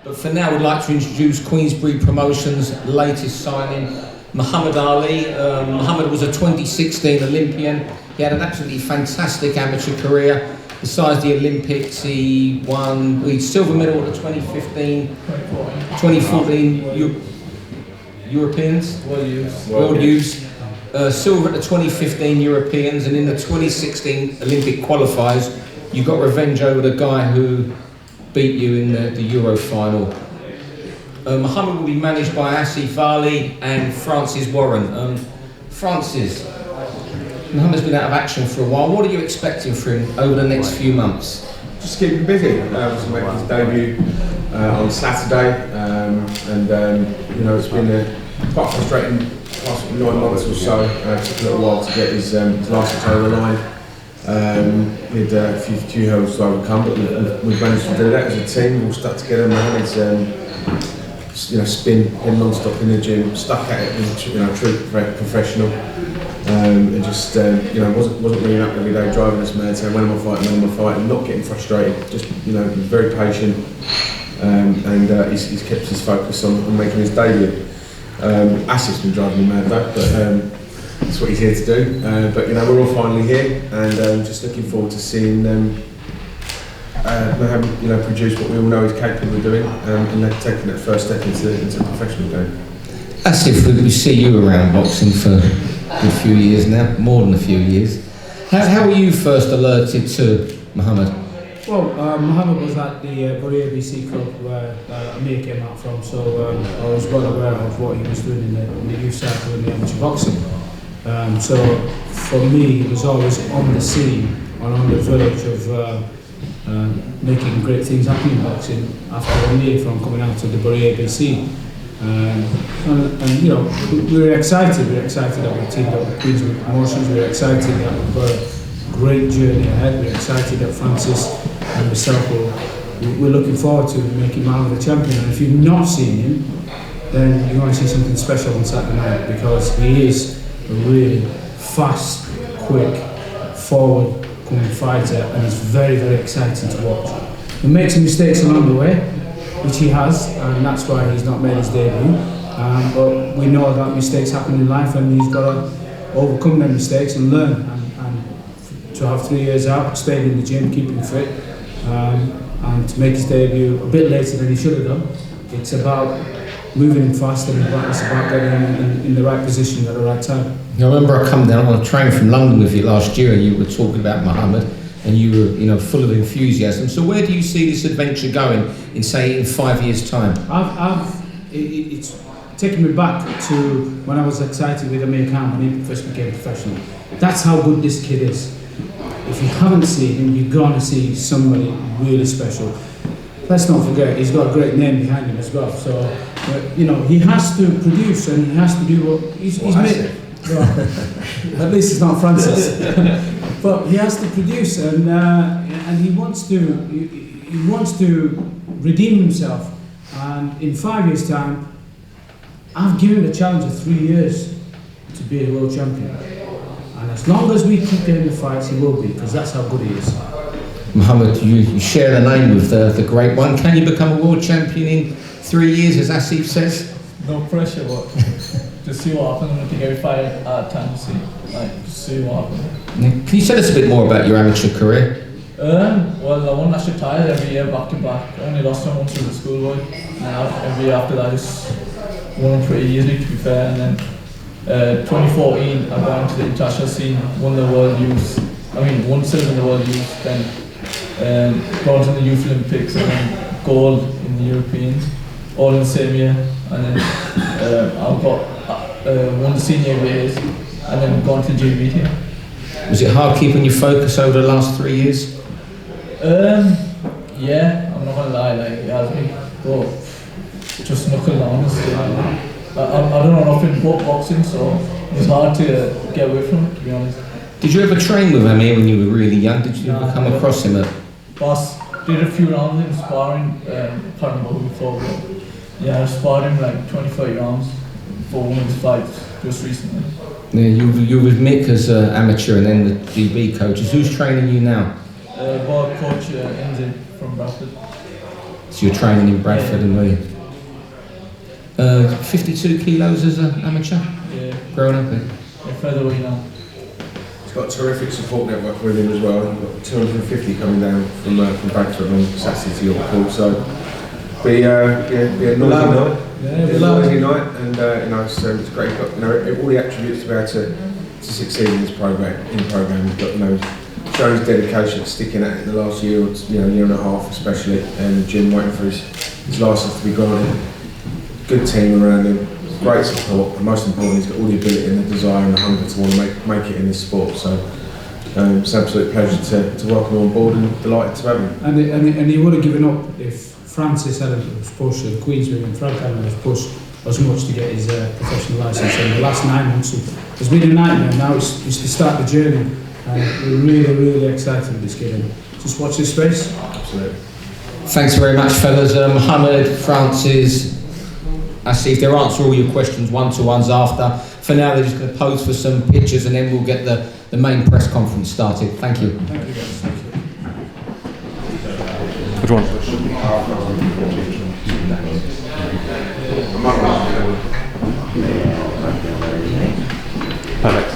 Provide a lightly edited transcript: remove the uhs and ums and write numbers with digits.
But for now, we'd like to introduce Queensberry Promotions' latest signing, Muhammad Ali. Muhammad was a 2016 Olympian. He had an absolutely fantastic amateur career. Besides the Olympics, he won the silver medal at the 2014 Europeans, World Youths. Silver at the 2015 Europeans, and in the 2016 Olympic qualifiers, you got revenge over the guy who beat you in the Euro final. Muhammad will be managed by Asif Ali and Francis Warren. Francis, Muhammad's been out of action for a while. What are you expecting from him over the next few months? Just keep him busy. He's making his debut on Saturday, you know, it's been quite frustrating past 9 months or so. It took a little while to get his last over the line. We had a few hurdles to overcome, but we've managed to do that as a team. We've all stuck together. Mohamed's been non-stop in the gym, stuck at it, true professional. And just wasn't ringing up every day driving this man saying when am I fighting, not getting frustrated, just very patient, and he's kept his focus on making his debut. Asif's been driving me mad though, but that's what he's here to do. But we're all finally here, and just looking forward to seeing Mohammed produce what we all know he's capable of doing, and taking that first step into the professional game. Asif, we see you around boxing for a few years now, more than a few years. How were you first alerted to Muhammad? Well, Muhammad was at the Bury ABC club where Amir came out from, so I was well aware of what he was doing in the youth circle in the amateur boxing. So for me, he was always on the scene and on the verge of making great things happen in boxing after Amir from coming out to the Bury ABC. We were excited. We were excited that we teamed up with Queensberry Promotions. We were excited that we've got a great journey ahead. We're excited that Francis and myself we're looking forward to making Muhammad a champion. And if you've not seen him, then you're going to see something special on Saturday night, because he is a really fast, quick, forward-coming fighter, and it's very, very exciting to watch. He makes some mistakes along the way, which he has, and that's why he's not made his debut. But we know that mistakes happen in life, and he's got to overcome them mistakes and learn. And to have 3 years out, staying in the gym, keeping fit, and to make his debut a bit later than he should have done. It's about moving him fast, and it's about getting him in the right position at the right time. I remember I come down on a train from London with you last year, and you were talking about Muhammad, and you were full of enthusiasm. So where do you see this adventure going in 5 years' time? It's taken me back to when I was excited with Amir Khan when he first became professional. That's how good this kid is. If you haven't seen him, you're going to see somebody really special. Let's not forget, he's got a great name behind him as well. So, he has to produce, and he has to do what he's made. Well, at least it's not Francis. But he has to produce, and he wants to redeem himself. And in 5 years' time, I've given him a challenge of 3 years to be a world champion. And as long as we keep getting the fights, he will be, because that's how good he is. Muhammad, you share the name with the great one. Can you become a world champion in 3 years, as Asif says? No pressure, but just see what happens. I think every fight at a time, just see what happens. Can you tell us a bit more about your amateur career? Well, I won national titles every year, back to back. I only lost one once as a schoolboy. Now every year after that, I just won them pretty easily, to be fair. And then 2014, I got into the international scene, won the World Youth. Won silver in the World Youth, then bronze in the Youth Olympics, and then gold in the Europeans, all in the same year. And then I got won the senior years, and then gone to GB here. Was it hard keeping your focus over the last 3 years? Yeah, I'm not gonna lie, it has been, but just knuckle down. I don't know nothing but boxing, so it's hard to get away from it, to be honest. Did you ever train with Amir when you were really young? Did you ever come across him? Boss did a few rounds in sparring, can't remember who before, but yeah, I sparred him 20-30 rounds for one of his fights just recently. Yeah, you were with Mick as an amateur and then the GB coaches. Who's training you now? Coach NZ from Bradford. So So you're training in Bradford and were you? 52 kilos as an amateur? Yeah. Growing up there? Yeah, featherweight now. He's got a terrific support network with him as well. He's got 250 coming down from Bradford on Saturday to York. So be a noisy night. Yeah, Be a noisy night, and it's great. You've got all the attributes to be able to succeed in this program. You've got shown his dedication, sticking at it in the last year or year and a half, especially, and Jim waiting for his licence to be granted. Good team around him, great support, and most importantly, he's got all the ability and the desire and the hunger to want to make it in this sport. So it's an absolute pleasure to welcome him on board, and delighted to have him. And he would have given up if Francis hadn't pushed, the Queensberry and Frank hadn't pushed as much to get his professional licence. In the last 9 months, it's been a nightmare. Now it's to start the journey. We're really, really excited with this kid. Just watch this space. Absolutely. Thanks very much, fellas. Muhammad, Francis, I see if they'll answer all your questions one-to-ones after. For now, they're just going to pose for some pictures and then we'll get the main press conference started. Thank you. Thank you, guys. Thank you. Which one? Perfect.